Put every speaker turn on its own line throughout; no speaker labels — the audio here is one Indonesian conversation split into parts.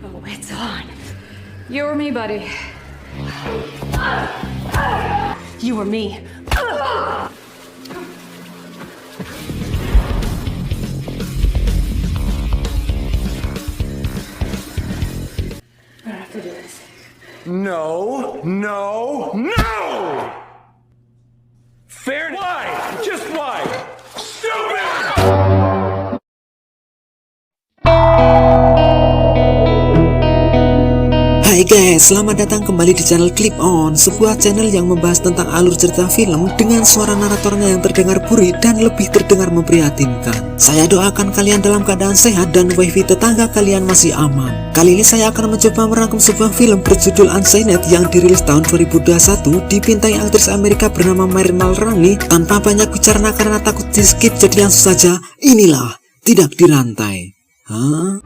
Oh, it's on. You or me, buddy? You or me? I don't have to do this.
No, no, no! Fair. Why? Just why? Stupid!
Hai guys, selamat datang kembali di channel Clip On, sebuah channel yang membahas tentang alur cerita film dengan suara naratornya yang terdengar gurih dan lebih terdengar memprihatinkan. Saya doakan kalian dalam keadaan sehat dan wifi tetangga kalian masih aman. Kali ini saya akan mencoba merangkum sebuah film berjudul Unsigned yang dirilis tahun 2021, dibintangi aktris Amerika bernama Marin Mulroney. Tanpa banyak bicara karena takut di skip, jadi langsung saja, inilah Tidak Dirantai. Hah?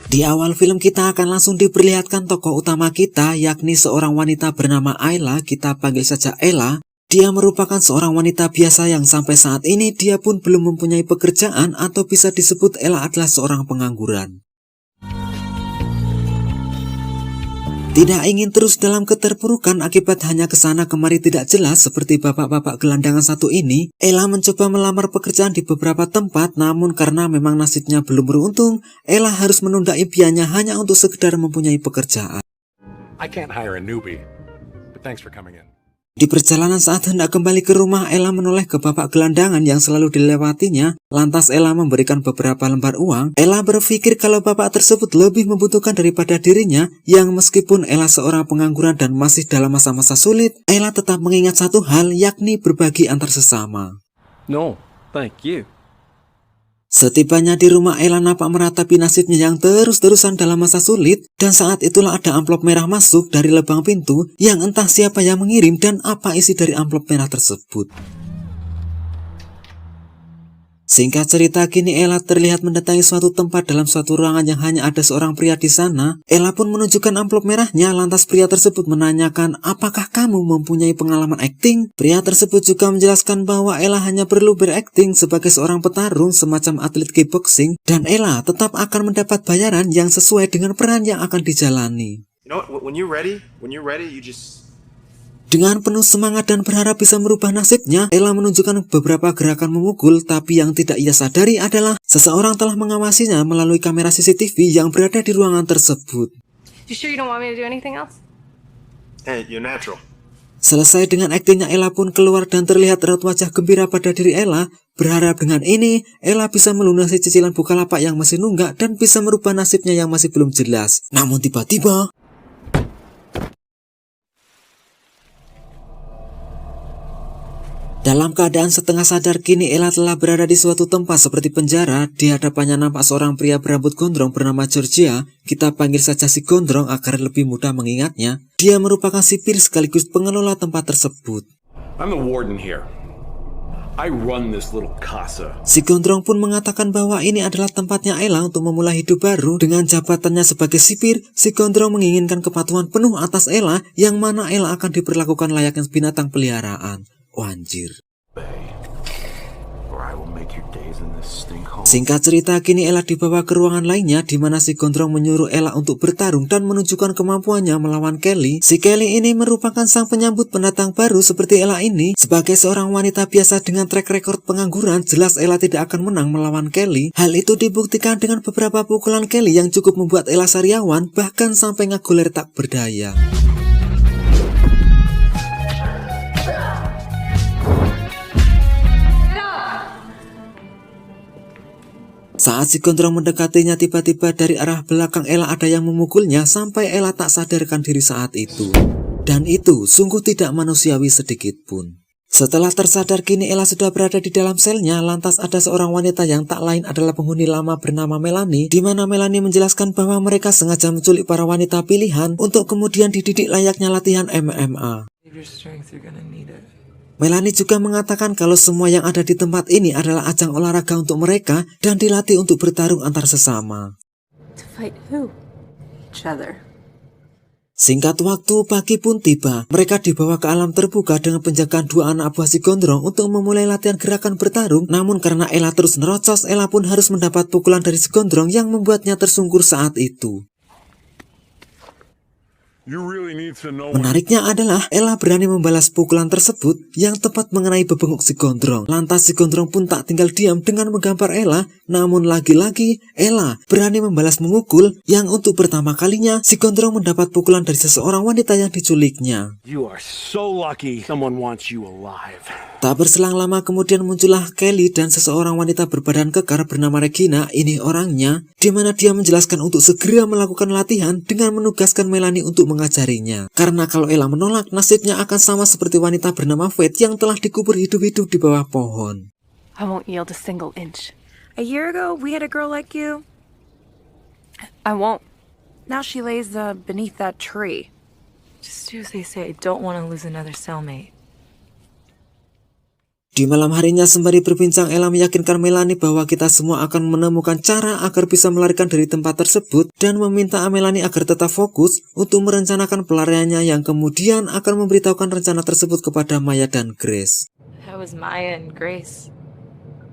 Di awal film kita akan langsung diperlihatkan tokoh utama kita, yakni seorang wanita bernama Ayla, kita panggil saja Ella. Dia merupakan seorang wanita biasa yang sampai saat ini dia pun belum mempunyai pekerjaan, atau bisa disebut Ella adalah seorang pengangguran. Tidak ingin terus dalam keterpurukan akibat hanya kesana kemari tidak jelas seperti bapak-bapak gelandangan satu ini, Ella mencoba melamar pekerjaan di beberapa tempat, namun karena memang nasibnya belum beruntung, Ella harus menunda impiannya hanya untuk sekedar mempunyai pekerjaan.
I can't hire a newbie, but thanks for coming in.
Di perjalanan saat hendak kembali ke rumah, Ella menoleh ke bapak gelandangan yang selalu dilewatinya. Lantas Ella memberikan beberapa lembar uang. Ella berpikir kalau bapak tersebut lebih membutuhkan daripada dirinya, yang meskipun Ella seorang pengangguran dan masih dalam masa-masa sulit, Ella tetap mengingat satu hal, yakni berbagi antar sesama.
No, thank you.
Setibanya di rumah, Ella nampak meratapi nasibnya yang terus-terusan dalam masa sulit, dan saat itulah ada amplop merah masuk dari lubang pintu yang entah siapa yang mengirim dan apa isi dari amplop merah tersebut. Singkat cerita, kini Ella terlihat mendatangi suatu tempat dalam suatu ruangan yang hanya ada seorang pria di sana. Ella pun menunjukkan amplop merahnya, lantas pria tersebut menanyakan, apakah kamu mempunyai pengalaman akting? Pria tersebut juga menjelaskan bahwa Ella hanya perlu berakting sebagai seorang petarung semacam atlet kickboxing, dan Ella tetap akan mendapat bayaran yang sesuai dengan peran yang akan dijalani.
You know what? When you're ready, you just...
Dengan penuh semangat dan berharap bisa merubah nasibnya, Ella menunjukkan beberapa gerakan memukul, tapi yang tidak ia sadari adalah seseorang telah mengawasinya melalui kamera CCTV yang berada di ruangan tersebut.
You sure you don't want me to do anything else?
Hey, you're natural.
Selesai dengan aktingnya, Ella pun keluar dan terlihat raut wajah gembira pada diri Ella. Berharap dengan ini, Ella bisa melunasi cicilan Bukalapak yang masih nunggak dan bisa merubah nasibnya yang masih belum jelas. Namun tiba-tiba, dalam keadaan setengah sadar, kini Ella telah berada di suatu tempat seperti penjara. Di hadapannya nampak seorang pria berambut gondrong bernama Georgia. Kita panggil saja si gondrong agar lebih mudah mengingatnya. Dia merupakan sipir sekaligus pengelola tempat tersebut.
I'm the warden here. I run this little casa.
Si gondrong pun mengatakan bahwa ini adalah tempatnya Ella untuk memulai hidup baru. Dengan jabatannya sebagai sipir, si gondrong menginginkan kepatuhan penuh atas Ella, yang mana Ella akan diperlakukan layaknya binatang peliharaan. Anjir. Singkat cerita, kini Ella dibawa ke ruangan lainnya di mana si gondrong menyuruh Ella untuk bertarung dan menunjukkan kemampuannya melawan Kelly. Si Kelly ini merupakan sang penyambut pendatang baru seperti Ella ini. Sebagai seorang wanita biasa dengan track record pengangguran, jelas Ella tidak akan menang melawan Kelly. Hal itu dibuktikan dengan beberapa pukulan Kelly yang cukup membuat Ella sariawan, bahkan sampai ngaguler tak berdaya. Saat si gondrong mendekatinya, tiba-tiba dari arah belakang Ella ada yang memukulnya sampai Ella tak sadarkan diri saat itu. Dan itu sungguh tidak manusiawi sedikit pun. Setelah tersadar, kini Ella sudah berada di dalam selnya. Lantas ada seorang wanita yang tak lain adalah penghuni lama bernama Melanie, di mana Melanie menjelaskan bahwa mereka sengaja menculik para wanita pilihan untuk kemudian dididik layaknya latihan MMA. Melanie juga mengatakan kalau semua yang ada di tempat ini adalah ajang olahraga untuk mereka dan dilatih untuk bertarung antar sesama.
To fight who? Each other.
Singkat waktu, pagi pun tiba. Mereka dibawa ke alam terbuka dengan penjagaan dua anak buah si Gondrong untuk memulai latihan gerakan bertarung. Namun karena Ella terus nerocos, Ella pun harus mendapat pukulan dari si Gondrong yang membuatnya tersungkur saat itu. Menariknya adalah Ella berani membalas pukulan tersebut yang tepat mengenai bebenguk si Gondrong. Lantas si Gondrong pun tak tinggal diam dengan menggampar Ella. Namun lagi-lagi Ella berani membalas memukul yang untuk pertama kalinya si Gondrong mendapat pukulan dari seseorang wanita yang diculiknya.
You are so lucky someone wants you alive.
Tak berselang lama kemudian muncullah Kelly dan seseorang wanita berbadan kekar bernama Regina, ini orangnya, di mana dia menjelaskan untuk segera melakukan latihan dengan menugaskan Melanie untuk mengajarinya. Karena kalau Ella menolak, nasibnya akan sama seperti wanita bernama Faith yang telah dikubur hidup-hidup di bawah pohon.
I won't yield a single inch.
A year ago, we had a girl like you.
I won't.
Now she lays beneath that tree.
Just do as they say. I don't want to lose another cellmate.
Di malam harinya sembari berbincang, Ella meyakinkan Melanie bahwa kita semua akan menemukan cara agar bisa melarikan dari tempat tersebut dan meminta Melanie agar tetap fokus untuk merencanakan pelariannya yang kemudian akan memberitahukan rencana tersebut kepada Maya dan Grace.
That was Maya and Grace.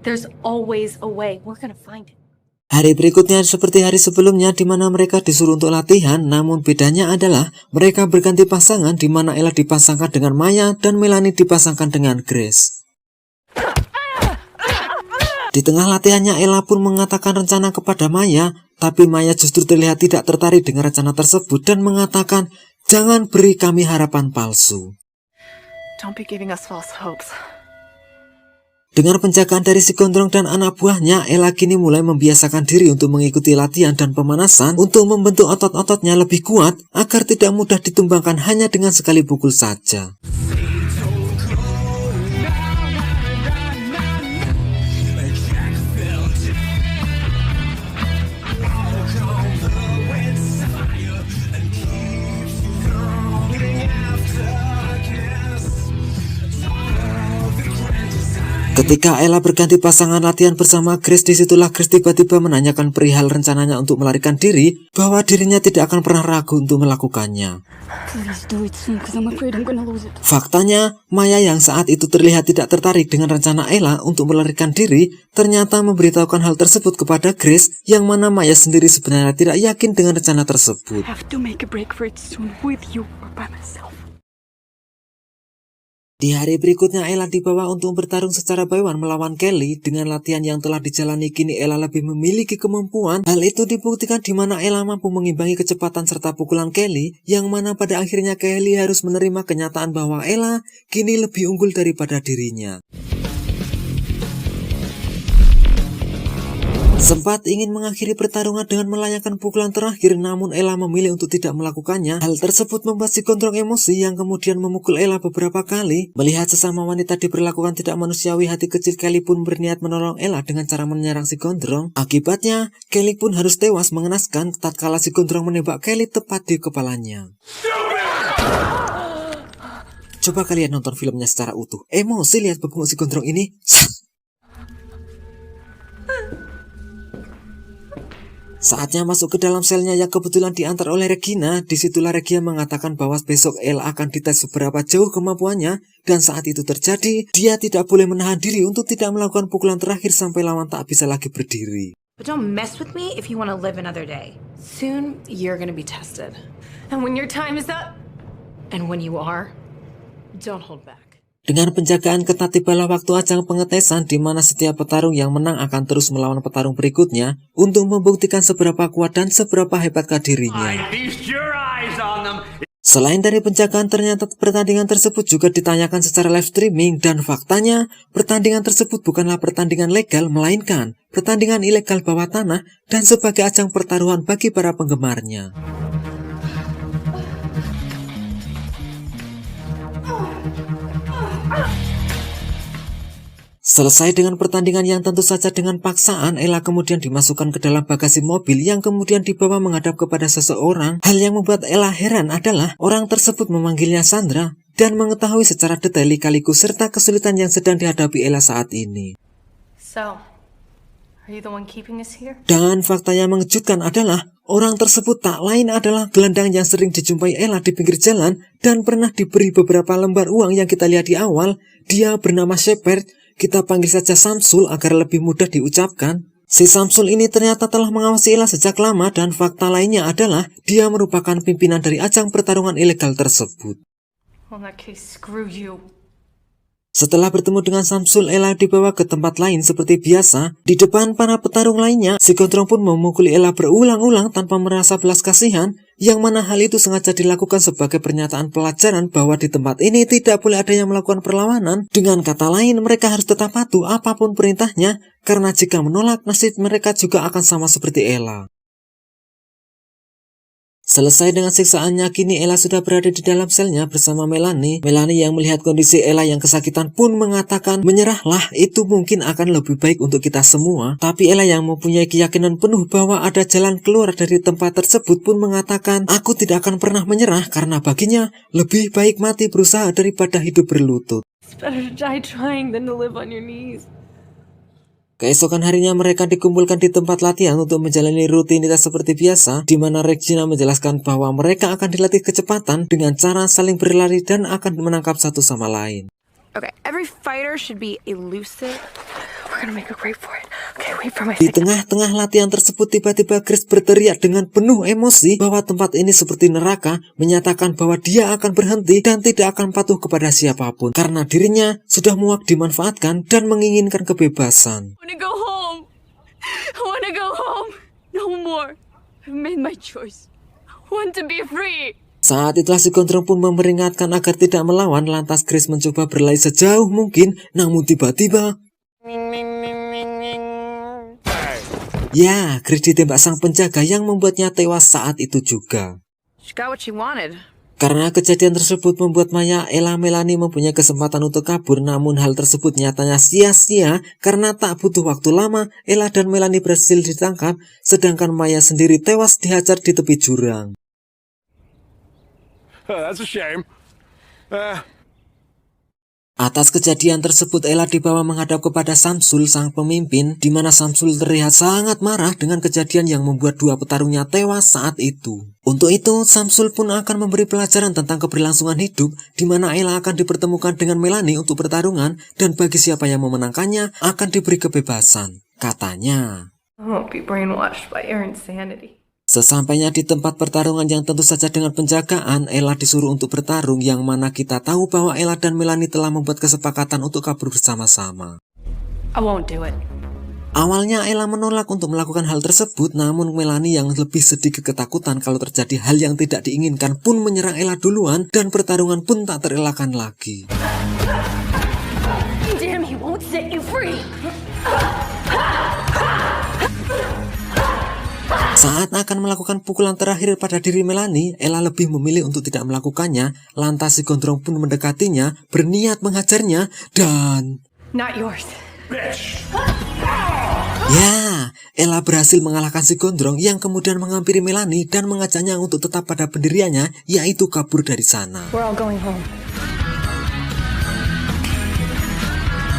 There's always a way. We're gonna find it.
Hari berikutnya seperti hari sebelumnya di mana mereka disuruh untuk latihan, namun bedanya adalah mereka berganti pasangan di mana Ella dipasangkan dengan Maya dan Melanie dipasangkan dengan Grace. Di tengah latihannya Ella pun mengatakan rencana kepada Maya, tapi Maya justru terlihat tidak tertarik dengan rencana tersebut dan mengatakan, "Jangan beri kami harapan palsu."
Don't be giving us false hopes.
Dengan penjagaan dari si Gondrong dan anak buahnya, Ella kini mulai membiasakan diri untuk mengikuti latihan dan pemanasan untuk membentuk otot-ototnya lebih kuat agar tidak mudah ditumbangkan hanya dengan sekali pukul saja. Ketika Ella berganti pasangan latihan bersama Grace, disitulah Grace tiba-tiba menanyakan perihal rencananya untuk melarikan diri, bahwa dirinya tidak akan pernah ragu untuk melakukannya. Faktanya, Maya yang saat itu terlihat tidak tertarik dengan rencana Ella untuk melarikan diri, ternyata memberitahukan hal tersebut kepada Grace, yang mana Maya sendiri sebenarnya tidak yakin dengan rencana tersebut. Di hari berikutnya Ella dibawa untuk bertarung secara by one melawan Kelly. Dengan latihan yang telah dijalani kini Ella lebih memiliki kemampuan. Hal itu dibuktikan di mana Ella mampu mengimbangi kecepatan serta pukulan Kelly, yang mana pada akhirnya Kelly harus menerima kenyataan bahwa Ella kini lebih unggul daripada dirinya. Sempat ingin mengakhiri pertarungan dengan melayangkan pukulan terakhir, namun Ella memilih untuk tidak melakukannya. Hal tersebut membuat si Gondrong emosi yang kemudian memukul Ella beberapa kali. Melihat sesama wanita diperlakukan tidak manusiawi, hati kecil Kelly pun berniat menolong Ella dengan cara menyerang si Gondrong. Akibatnya, Kelly pun harus tewas mengenaskan tatkala si Gondrong menembak Kelly tepat di kepalanya. Coba kalian nonton filmnya secara utuh. Emosi lihat bebenguk si Gondrong ini. Saatnya masuk ke dalam selnya yang kebetulan diantar oleh Regina. Disitulah Regina mengatakan bahwa besok Ella akan dites seberapa jauh kemampuannya, dan saat itu terjadi, dia tidak boleh menahan diri untuk tidak melakukan pukulan terakhir sampai lawan tak bisa lagi berdiri.
But don't mess with me if you want to live another day.
Soon, you're gonna be tested. And when your time is up, and when you are, don't hold back.
Dengan penjagaan ketat tibalah waktu ajang pengetesan di mana setiap petarung yang menang akan terus melawan petarung berikutnya untuk membuktikan seberapa kuat dan seberapa hebatkah dirinya. Selain dari penjagaan, ternyata pertandingan tersebut juga ditanyakan secara live streaming, dan faktanya pertandingan tersebut bukanlah pertandingan legal, melainkan pertandingan ilegal bawah tanah dan sebagai ajang pertaruhan bagi para penggemarnya. Selesai dengan pertandingan yang tentu saja dengan paksaan, Ella kemudian dimasukkan ke dalam bagasi mobil yang kemudian dibawa menghadap kepada seseorang. Hal yang membuat Ella heran adalah orang tersebut memanggilnya Sandra dan mengetahui secara detail lika-liku serta kesulitan yang sedang dihadapi Ella saat ini.
So, are you the one keeping us here?
Dan fakta yang mengejutkan adalah Orang tersebut tak lain adalah gelandang yang sering dijumpai Ella di pinggir jalan dan pernah diberi beberapa lembar uang yang kita lihat di awal. Dia bernama Shepard, kita panggil saja Samsul agar lebih mudah diucapkan. Si Samsul ini ternyata telah mengawasi Ella sejak lama dan fakta lainnya adalah dia merupakan pimpinan dari ajang pertarungan ilegal tersebut.
Well, in that case, screw you.
Setelah bertemu dengan Samsul, Ella dibawa ke tempat lain seperti biasa. Di depan para petarung lainnya, si Gondrong pun memukuli Ella berulang-ulang tanpa merasa belas kasihan, yang mana hal itu sengaja dilakukan sebagai pernyataan pelajaran bahwa di tempat ini tidak boleh ada yang melakukan perlawanan. Dengan kata lain, mereka harus tetap patuh apapun perintahnya, karena jika menolak, nasib mereka juga akan sama seperti Ella. Selesai dengan siksaannya, kini Ella sudah berada di dalam selnya bersama Melanie. Melanie yang melihat kondisi Ella yang kesakitan pun mengatakan, menyerahlah, itu mungkin akan lebih baik untuk kita semua. Tapi Ella yang mempunyai keyakinan penuh bahwa ada jalan keluar dari tempat tersebut pun mengatakan, aku tidak akan pernah menyerah karena baginya lebih baik mati berusaha daripada hidup berlutut.
It's better to die trying than to live on your knees.
Keesokan harinya mereka dikumpulkan di tempat latihan untuk menjalani rutinitas seperti biasa, di mana Regina menjelaskan bahwa mereka akan dilatih kecepatan dengan cara saling berlari dan akan menangkap satu sama lain.
Okay, every fighter should be elusive.
We're gonna make a great for it. Okay, wait for my
Di tengah-tengah latihan tersebut tiba-tiba Chris berteriak dengan penuh emosi bahwa tempat ini seperti neraka, menyatakan bahwa dia akan berhenti dan tidak akan patuh kepada siapapun karena dirinya sudah muak dimanfaatkan dan menginginkan kebebasan.
I wanna go home. I wanna go home. No more. I've made my choice. I want to be free.
Saat itulah si Gondrong pun memperingatkan agar tidak melawan, lantas Chris mencoba berlari sejauh mungkin, namun tiba-tiba ya, Chris ditembak sang penjaga yang membuatnya tewas saat itu juga.
She got what she wanted.
Karena kejadian tersebut membuat Maya, Ella, Melanie mempunyai kesempatan untuk kabur, namun hal tersebut nyatanya sia-sia karena tak butuh waktu lama, Ella dan Melanie berhasil ditangkap, sedangkan Maya sendiri tewas dihajar di tepi jurang.
That's a shame.
Atas kejadian tersebut, Ella dibawa menghadap kepada Samsul, sang pemimpin, di mana Samsul terlihat sangat marah dengan kejadian yang membuat dua petarungnya tewas saat itu. Untuk itu, Samsul pun akan memberi pelajaran tentang keberlangsungan hidup, di mana Ella akan dipertemukan dengan Melanie untuk pertarungan, dan bagi siapa yang memenangkannya akan diberi kebebasan. Katanya,
I won't be brainwashed by your insanity.
sesampainya di tempat pertarungan yang tentu saja dengan penjagaan, Ella disuruh untuk bertarung, yang mana kita tahu bahwa Ella dan Melanie telah membuat kesepakatan untuk kabur bersama-sama.
I won't do it.
Awalnya Ella menolak untuk melakukan hal tersebut, namun Melanie yang lebih sedikit ketakutan kalau terjadi hal yang tidak diinginkan pun menyerang Ella duluan, dan pertarungan pun tak terelakkan lagi.
Damn, he won't set you free.
Saat akan melakukan pukulan terakhir pada diri Melanie, Ella lebih memilih untuk tidak melakukannya, lantas si Gondrong pun mendekatinya, berniat menghajarnya, dan
Not yours.
ya, Ella berhasil mengalahkan si Gondrong yang kemudian menghampiri Melanie dan mengajaknya untuk tetap pada pendiriannya, yaitu kabur dari sana.
We're all going home.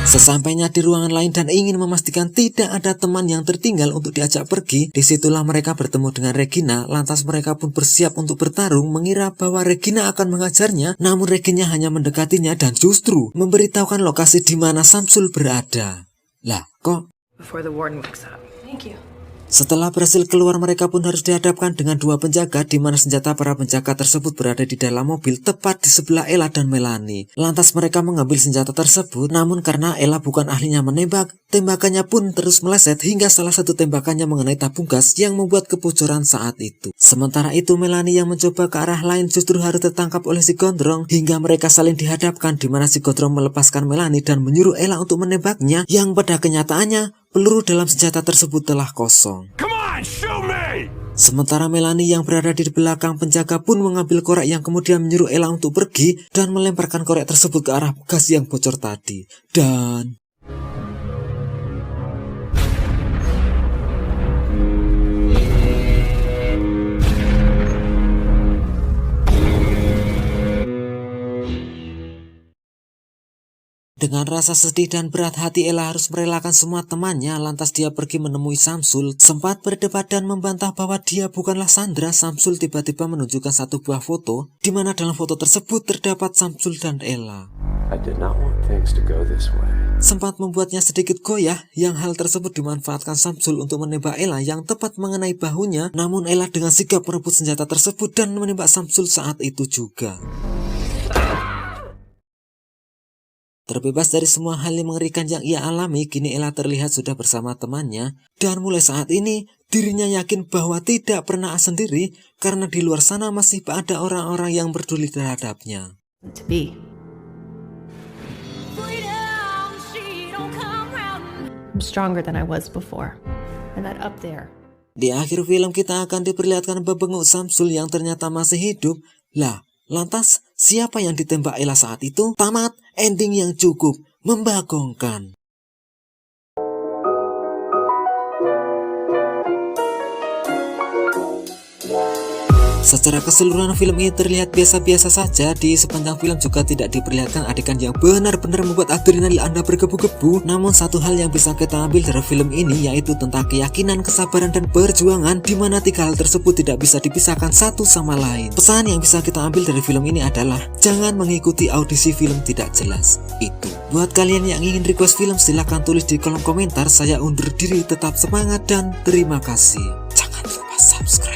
Sesampainya di ruangan lain dan ingin memastikan tidak ada teman yang tertinggal untuk diajak pergi, disitulah mereka bertemu dengan Regina, lantas mereka pun bersiap untuk bertarung, mengira bahwa Regina akan mengajarnya, namun Regina hanya mendekatinya dan justru memberitahukan lokasi di mana Samsul berada. Lah, kok?
Before the warden wakes up.
Thank you.
Setelah berhasil keluar, mereka pun harus dihadapkan dengan dua penjaga, di mana senjata para penjaga tersebut berada di dalam mobil tepat di sebelah Ella dan Melanie. Lantas mereka mengambil senjata tersebut, namun karena Ella bukan ahlinya menembak, tembakannya pun terus meleset hingga salah satu tembakannya mengenai tabung gas yang membuat kebocoran saat itu. Sementara itu Melanie yang mencoba ke arah lain justru harus tertangkap oleh si Gondrong hingga mereka saling dihadapkan, di mana si Gondrong melepaskan Melanie dan menyuruh Ella untuk menembaknya, yang pada kenyataannya peluru dalam senjata tersebut telah kosong.
Come on, shoot me!
Sementara Melanie yang berada di belakang penjaga pun mengambil korek yang kemudian menyuruh Ella untuk pergi dan melemparkan korek tersebut ke arah gas yang bocor tadi. Dan Dengan rasa sedih dan berat hati, Ella harus merelakan semua temannya. Lantas dia pergi menemui Samsul. Sempat berdebat dan membantah bahwa dia bukanlah Sandra. Samsul tiba-tiba menunjukkan satu buah foto, di mana dalam foto tersebut terdapat Samsul dan Ella.
I did not want things to go this way.
Sempat membuatnya sedikit goyah, yang hal tersebut dimanfaatkan Samsul untuk menembak Ella yang tepat mengenai bahunya. Namun Ella dengan sigap merebut senjata tersebut dan menembak Samsul saat itu juga. Terbebas dari semua hal yang mengerikan yang ia alami, kini Ella terlihat sudah bersama temannya. Dan mulai saat ini, dirinya yakin bahwa tidak pernah sendiri, karena di luar sana masih ada orang-orang yang peduli terhadapnya.
To be. I'm stronger than I was before. And that up there.
Di akhir film kita akan diperlihatkan bebenguk Samsul yang ternyata masih hidup. Lah, lantas siapa yang ditembak Ella saat itu? Tamat, ending yang cukup membagongkan. Secara keseluruhan film ini terlihat biasa-biasa saja. Di sepanjang film juga tidak diperlihatkan adegan yang benar-benar membuat adrenalin Anda bergebu-gebu. Namun satu hal yang bisa kita ambil dari film ini yaitu tentang keyakinan, kesabaran, dan perjuangan, di mana tiga hal tersebut tidak bisa dipisahkan satu sama lain. Pesan yang bisa kita ambil dari film ini adalah jangan mengikuti audisi film tidak jelas. Itu. Buat kalian yang ingin request film, silahkan tulis di kolom komentar. Saya undur diri, tetap semangat dan terima kasih. Jangan lupa subscribe.